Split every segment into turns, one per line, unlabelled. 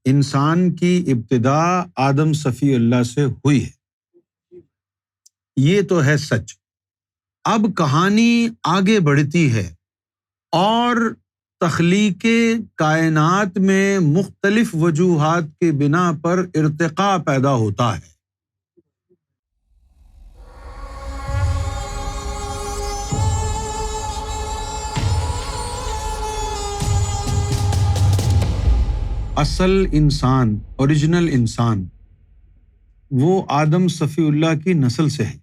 انسان کی ابتدا آدم صفی اللہ سے ہوئی ہے، یہ تو ہے سچ۔ اب کہانی آگے بڑھتی ہے اور تخلیق کائنات میں مختلف وجوہات کی بنا پر ارتقاء پیدا ہوتا ہے۔ اصل انسان، اوریجنل انسان، وہ آدم صفی اللہ کی نسل سے ہے۔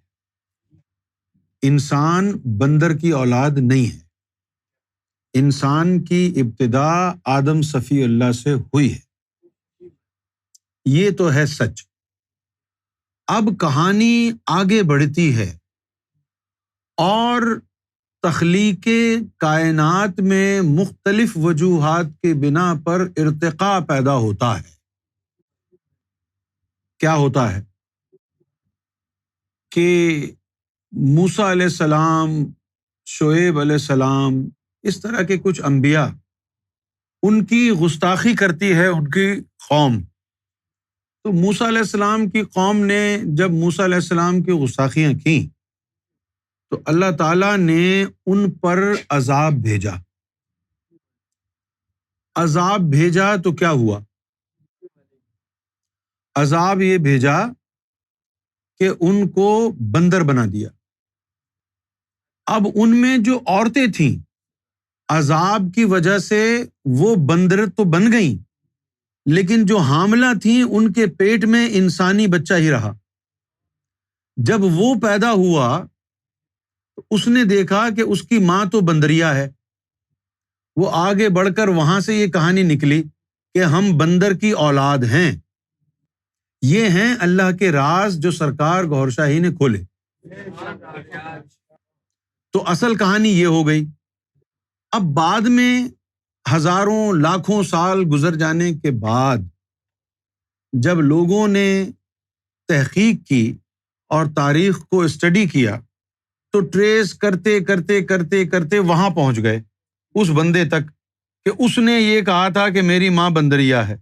انسان بندر کی اولاد نہیں ہے۔ انسان کی ابتدا آدم صفی اللہ سے ہوئی ہے، یہ تو ہے سچ۔ اب کہانی آگے بڑھتی ہے اور تخلیق کائنات میں مختلف وجوہات کی بنا پر ارتقاء پیدا ہوتا ہے۔ کیا ہوتا ہے کہ موسیٰ علیہ السلام، شعیب علیہ السلام، اس طرح کے کچھ انبیاء، ان کی گستاخی کرتی ہے ان کی قوم۔ تو موسیٰ علیہ السلام کی قوم نے جب موسیٰ علیہ السلام کی گستاخیاں کیں تو اللہ تعالیٰ نے ان پر عذاب بھیجا۔ عذاب بھیجا تو کیا ہوا؟ عذاب یہ بھیجا کہ ان کو بندر بنا دیا۔ اب ان میں جو عورتیں تھیں، عذاب کی وجہ سے وہ بندر تو بن گئیں، لیکن جو حاملہ تھیں ان کے پیٹ میں انسانی بچہ ہی رہا۔ جب وہ پیدا ہوا تو اس نے دیکھا کہ اس کی ماں تو بندریا ہے۔ وہ آگے بڑھ کر وہاں سے یہ کہانی نکلی کہ ہم بندر کی اولاد ہیں۔ یہ ہیں اللہ کے راز جو سرکار گوھر شاہی نے کھولے۔ تو اصل کہانی یہ ہو گئی۔ اب بعد میں ہزاروں لاکھوں سال گزر جانے کے بعد جب لوگوں نے تحقیق کی اور تاریخ کو اسٹڈی کیا تو ٹریس کرتے کرتے کرتے کرتے وہاں پہنچ گئے اس بندے تک کہ اس نے یہ کہا تھا کہ میری ماں بندریا ہے۔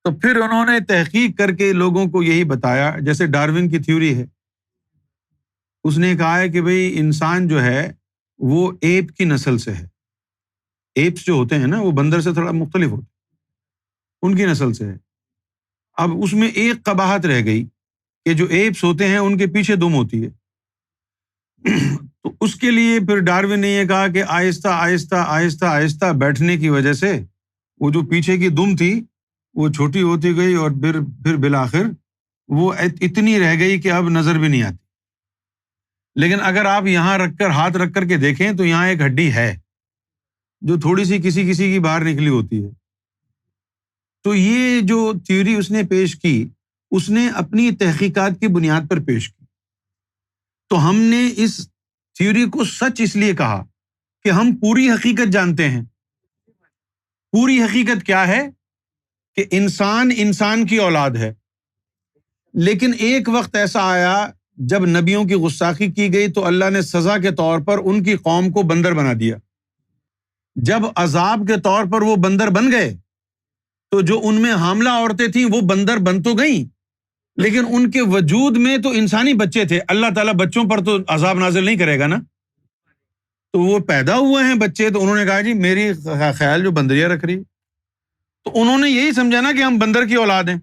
تو پھر انہوں نے تحقیق کر کے لوگوں کو یہی بتایا، جیسے ڈارون کی تھیوری ہے، اس نے کہا ہے کہ بھئی انسان جو ہے وہ ایپ کی نسل سے ہے۔ ایپس جو ہوتے ہیں نا وہ بندر سے تھوڑا مختلف ہوتے ہیں، ان کی نسل سے ہے۔ اب اس میں ایک قباحت رہ گئی کہ جو ایپس ہوتے ہیں ان کے پیچھے دم ہوتی ہے۔ تو اس کے لیے پھر ڈارون نے یہ کہا کہ آہستہ آہستہ آہستہ آہستہ بیٹھنے کی وجہ سے وہ جو پیچھے کی دم تھی وہ چھوٹی ہوتی گئی اور پھر بالآخر وہ اتنی رہ گئی کہ اب نظر بھی نہیں آتی۔ لیکن اگر آپ یہاں رکھ کر ہاتھ رکھ کر کے دیکھیں تو یہاں ایک ہڈی ہے جو تھوڑی سی کسی کی باہر نکلی ہوتی ہے۔ تو یہ جو تھیوری اس نے پیش کی، اس نے اپنی تحقیقات کی بنیاد پر پیش کی۔ تو ہم نے اس تھیوری کو سچ اس لیے کہا کہ ہم پوری حقیقت جانتے ہیں۔ پوری حقیقت کیا ہے کہ انسان کی اولاد ہے، لیکن ایک وقت ایسا آیا جب نبیوں کی گستاخی کی گئی تو اللہ نے سزا کے طور پر ان کی قوم کو بندر بنا دیا۔ جب عذاب کے طور پر وہ بندر بن گئے تو جو ان میں حاملہ عورتیں تھیں وہ بندر بن تو گئیں، لیکن ان کے وجود میں تو انسانی بچے تھے۔ اللہ تعالیٰ بچوں پر تو عذاب نازل نہیں کرے گا نا۔ تو وہ پیدا ہوئے ہیں بچے، تو انہوں نے کہا جی میری خیال جو بندریا رکھ رہی، تو انہوں نے یہی سمجھا نا کہ ہم بندر کی اولاد ہیں۔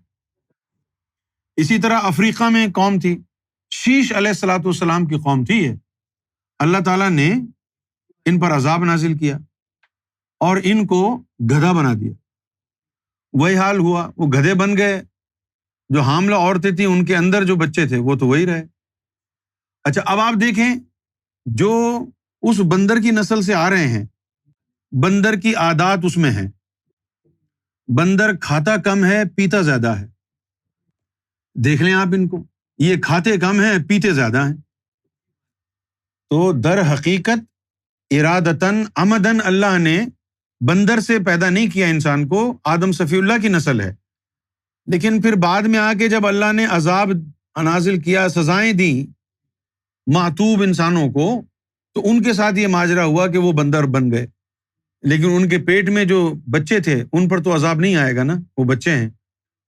اسی طرح افریقہ میں ایک قوم تھی، شیش علیہ الصلوۃ والسلام کی قوم تھی یہ۔ اللہ تعالیٰ نے ان پر عذاب نازل کیا اور ان کو گدھا بنا دیا۔ وہی حال ہوا، وہ گدھے بن گئے۔ جو حاملہ عورتیں تھیں ان کے اندر جو بچے تھے وہ تو وہی رہے۔ اچھا اب آپ دیکھیں، جو اس بندر کی نسل سے آ رہے ہیں، بندر کی عادات اس میں ہیں۔ بندر کھاتا کم ہے، پیتا زیادہ ہے۔ دیکھ لیں آپ ان کو، یہ کھاتے کم ہیں، پیتے زیادہ ہیں۔ تو در حقیقت ارادتاً عمداً اللہ نے بندر سے پیدا نہیں کیا انسان کو، آدم صفی اللہ کی نسل ہے۔ لیکن پھر بعد میں آ کے جب اللہ نے عذاب نازل کیا، سزائیں دیں معتوب انسانوں کو، تو ان کے ساتھ یہ ماجرا ہوا کہ وہ بندر بن گئے۔ لیکن ان کے پیٹ میں جو بچے تھے ان پر تو عذاب نہیں آئے گا نا، وہ بچے ہیں،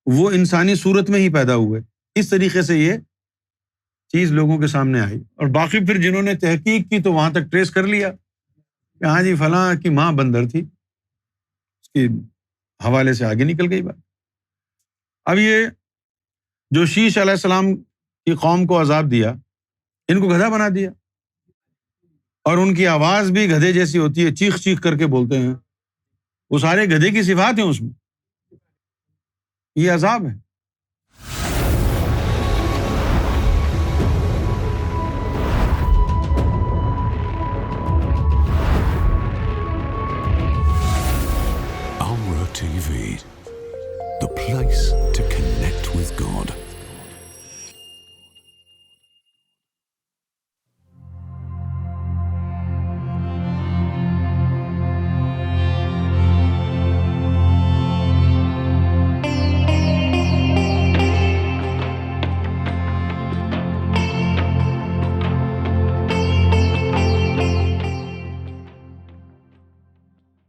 وہ انسانی صورت میں ہی پیدا ہوئے۔ اس طریقے سے یہ چیز لوگوں کے سامنے آئی، اور باقی پھر جنہوں نے تحقیق کی تو وہاں تک ٹریس کر لیا کہ ہاں جی فلاں کی ماں بندر تھی، اس کے حوالے سے آگے نکل گئی بات۔ اب یہ جو شیش علیہ السلام کی قوم کو عذاب دیا، ان کو گدھا بنا دیا، اور ان کی آواز بھی گدھے جیسی ہوتی ہے، چیخ چیخ کر کے بولتے ہیں، وہ سارے گدھے کی صفات ہیں اس میں، یہ عذاب ہے۔
Amra TV, the place to connect with God.